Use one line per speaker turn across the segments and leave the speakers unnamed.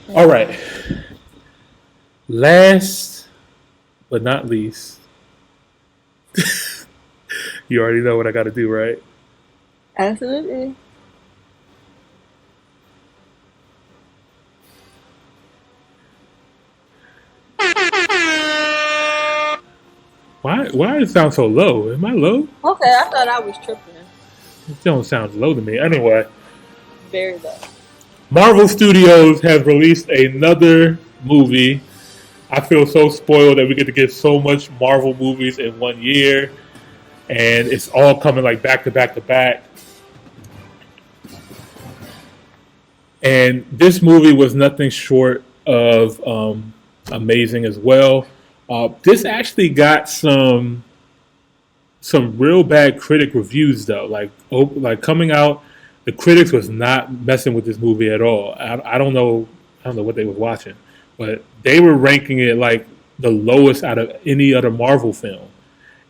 All right. Last but not least, you already know what I got to do, right?
Absolutely.
Why does it sound so low? Am I low?
Okay, I thought I was tripping.
It don't sound low to me. Anyway,
Very low.
Marvel Studios has released another movie. I feel so spoiled that we get to get so much Marvel movies in one year, and it's all coming like back to back to back. And this movie was nothing short of amazing as well. This actually got some real bad critic reviews though. Like coming out, the critics was not messing with this movie at all. I don't know what they were watching, but they were ranking it like the lowest out of any other Marvel film.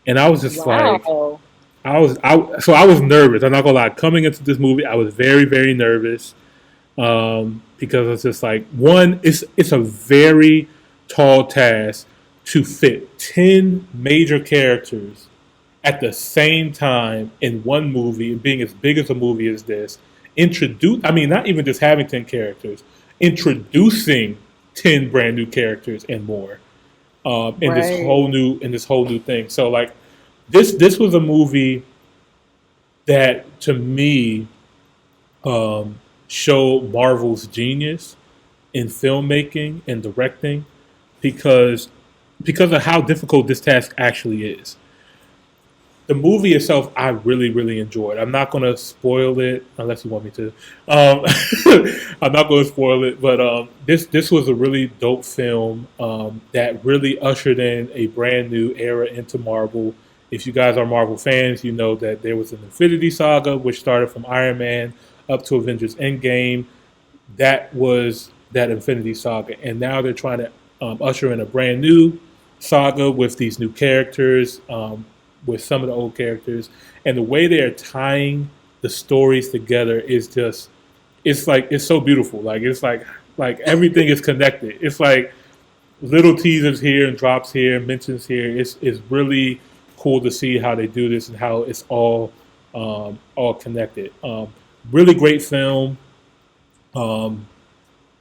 And I was just like,
Wow.
I was nervous. I'm not gonna lie. Coming into this movie, I was very very nervous because it's just like one, it's a very tall task to fit 10 major characters at the same time in one movie and being as big as a movie as this. I mean, not even just having 10 characters, introducing 10 brand new characters and more
Right.
in this whole new thing. So like this was a movie that to me showed Marvel's genius in filmmaking and directing because because of how difficult this task actually is. The movie itself, I really, really enjoyed. I'm not going to spoil it unless you want me to. Um, I'm not going to spoil it, but this was a really dope film that really ushered in a brand new era into Marvel. If you guys are Marvel fans, you know that there was an Infinity Saga, which started from Iron Man up to Avengers Endgame. That was that Infinity Saga, and now they're trying to usher in a brand new saga with these new characters, with some of the old characters, and the way they are tying the stories together is just it's so beautiful. Like everything is connected. It's like little teasers here and drops here, mentions here. It's really cool to see how they do this and how it's all connected. Really great film. Um,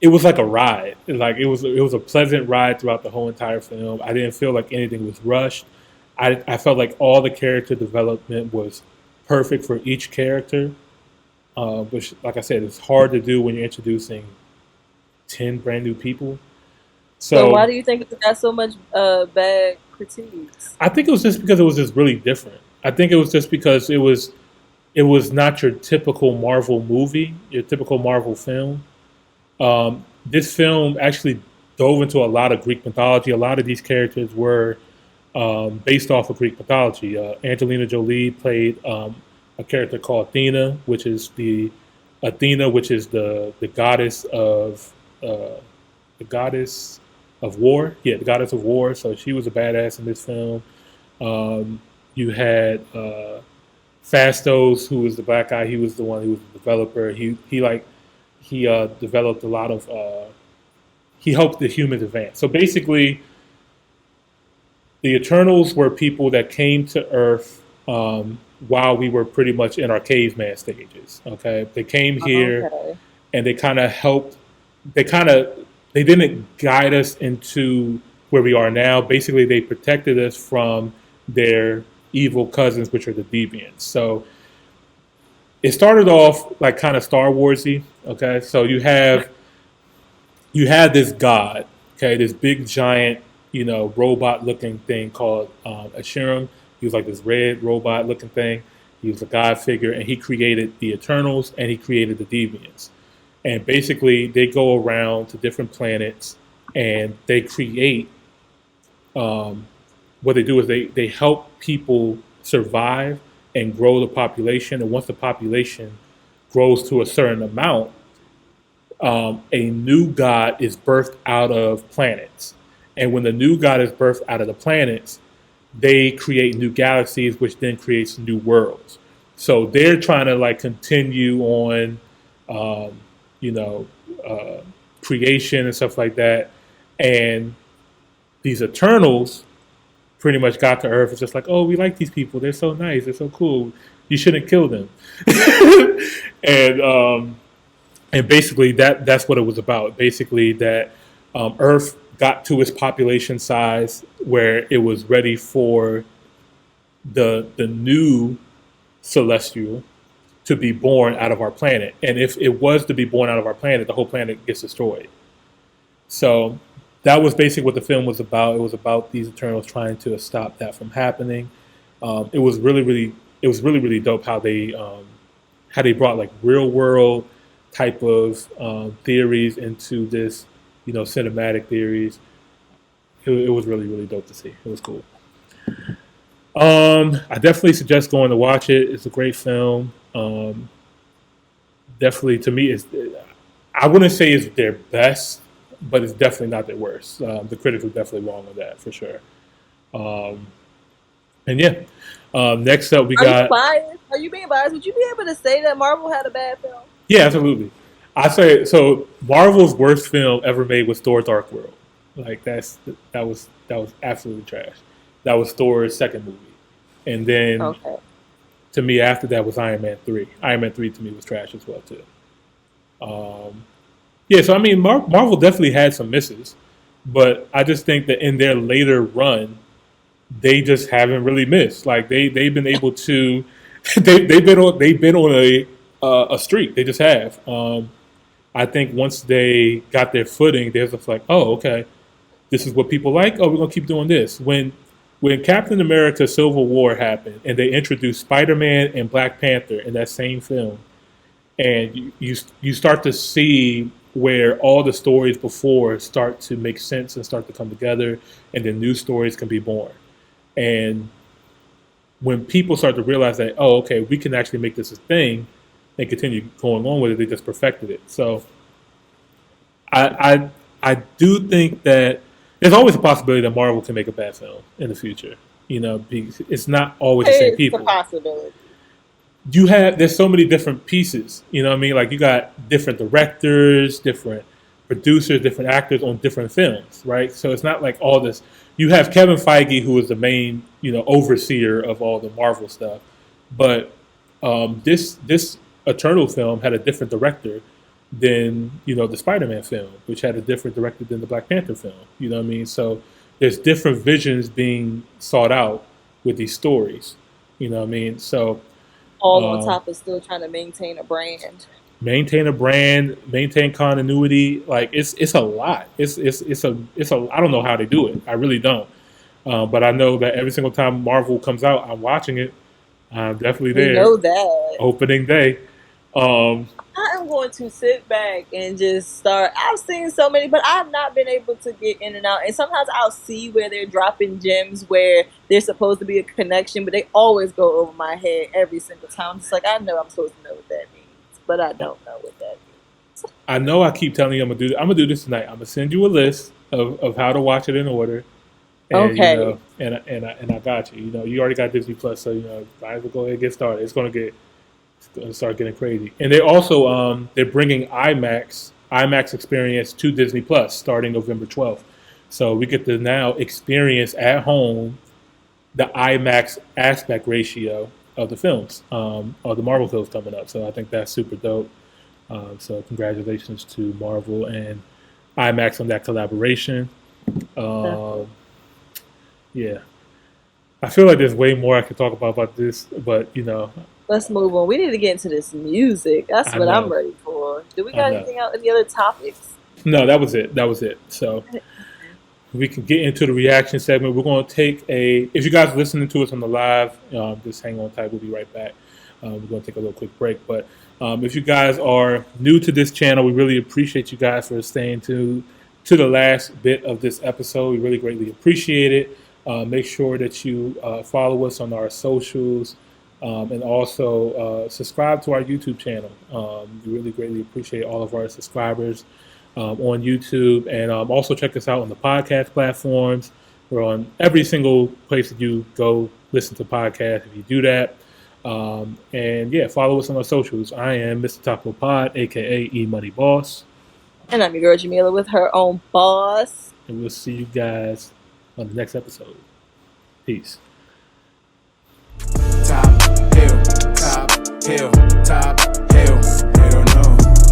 it was like a ride. Like it was a pleasant ride throughout the whole entire film. I didn't feel like anything was rushed. I felt like all the character development was perfect for each character, which, like I said, is hard to do when you're introducing 10 brand new people.
So why
So
do you think it got so much bad critiques?
I think it was just because it was just really different. I think it was just because it was not your typical Marvel movie, your typical Marvel film. This film actually dove into a lot of Greek mythology. A lot of these characters were based off of Greek mythology. Angelina Jolie played a character called Athena, which is the goddess of the goddess of war. Yeah, the goddess of war. So she was a badass in this film. You had Fastos, who was the black guy. He was the one who was the developer. He developed a lot of. He helped the humans advance. So basically, the Eternals were people that came to Earth while we were pretty much in our caveman stages. Okay, they came here
Okay.
and they kind of helped. They kind of they didn't guide us into where we are now. Basically, they protected us from their evil cousins, which are the deviants. So it started off like kind of Star Warsy. Okay, so you had this god, okay, this big giant, robot looking thing called Ashiram. He was like this red robot looking thing. He was a god figure, and he created the Eternals and he created the Deviants. And basically, they go around to different planets and they create. What they do is they help people survive and grow the population. And once the population grows to a certain amount, a new god is birthed out of planets. And when the new god is birthed out of the planets, they create new galaxies, which then creates new worlds. So they're trying to like continue on, um, you know, uh, creation and stuff like that. And these Eternals pretty much got to Earth. It's just like, oh, we like these people. They're so nice. They're so cool. You shouldn't kill them. and and basically that's what it was about. Basically that Earth got to its population size where it was ready for the new celestial to be born out of our planet. And if it was to be born out of our planet, the whole planet gets destroyed. So that was basically what the film was about. It was about these Eternals trying to stop that from happening. It was really dope how they brought like real world type of theories into this, cinematic theories. It was really dope to see. It was cool. I definitely suggest going to watch it. It's a great film. Definitely, to me, I wouldn't say it's their best, but it's definitely not their worst. The critics were definitely wrong on that for sure. And yeah, next up we
Are you
got
biased? Are you being biased? Would you be able to say that Marvel had a bad film?
yeah, absolutely. I say so. Marvel's worst film ever made was Thor: Dark World. Like that was absolutely trash. That was Thor's second movie, and then
Okay.
to me after that was Iron Man 3. Iron Man 3 to me was trash as well too. Yeah, so I mean Marvel definitely had some misses, but I just think that in their later run, they just haven't really missed. Like they've been able to they've been on a streak. They just have. I think once they got their footing, they're just like, oh, okay, this is what people like. Oh, we're gonna keep doing this. When Captain America: Civil War happened, and they introduced Spider-Man and Black Panther in that same film, and you start to see where all the stories before start to make sense and start to come together, and then new stories can be born. And when people start to realize that, oh, okay, we can actually make this a thing and continue going on with it, they just perfected it. So I do think that there's always a possibility that Marvel can make a bad film in the future. Because it's not always the same
It's a
people.
possibility.
There's so many different pieces. You know what I mean? Like you got different directors, different producers, different actors on different films, right? So it's not like all this. You have Kevin Feige, who is the main, overseer of all the Marvel stuff, but this Eternal film had a different director than the Spider-Man film, which had a different director than the Black Panther film. You know what I mean? So there's different visions being sought out with these stories. You know what I mean? So
All on
um,
top of still trying to maintain a brand.
maintain a brand, maintain continuity. Like it's a lot. It's a. I don't know how they do it. I really don't. But I know that every single time Marvel comes out, I'm watching it. I'm definitely
We
there.
know that.
Opening day. Um,
I am going to sit back and just start. I've seen so many, but I've not been able to get in and out. And sometimes I'll see where they're dropping gems where there's supposed to be a connection, but they always go over my head every single time. It's like I know I'm supposed to know what that means, but I don't know what that means.
I know I keep telling you I'm gonna do this tonight. I'm gonna send you a list of how to watch it in order. And
Okay.
and I got you. You already got Disney Plus, so might as well go ahead and get started. It's gonna start getting crazy. And they also they're bringing IMAX experience to Disney Plus starting November 12th. So we get to now experience at home the IMAX aspect ratio of the films, of the Marvel films coming up. So I think that's super dope. So congratulations to Marvel and IMAX on that collaboration. Um, yeah, I feel like there's way more I could talk about this, but
Let's move on. We need to get into this music. That's
I
what I'm
know,
ready for. Do we
I
got
know.
anything else? Any other topics?
No, that was it. That was it. So we can get into the reaction segment. We're going to take if you guys are listening to us on the live, just hang on tight. We'll be right back. We're going to take a little quick break. But if you guys are new to this channel, we really appreciate you guys for staying to the last bit of this episode. We really greatly appreciate it. Make sure that you follow us on our socials and also subscribe to our YouTube channel. We really greatly appreciate all of our subscribers on YouTube, and also check us out on the podcast platforms. We're on every single place that you go listen to podcasts. If you do that, and yeah, follow us on our socials. I am Mr. Taco Pod, aka Imani Boss.
And I'm your girl Jamila with her own boss.
And we'll see you guys on the next episode. Peace.
Top hill, top hill, top hill. Hell no.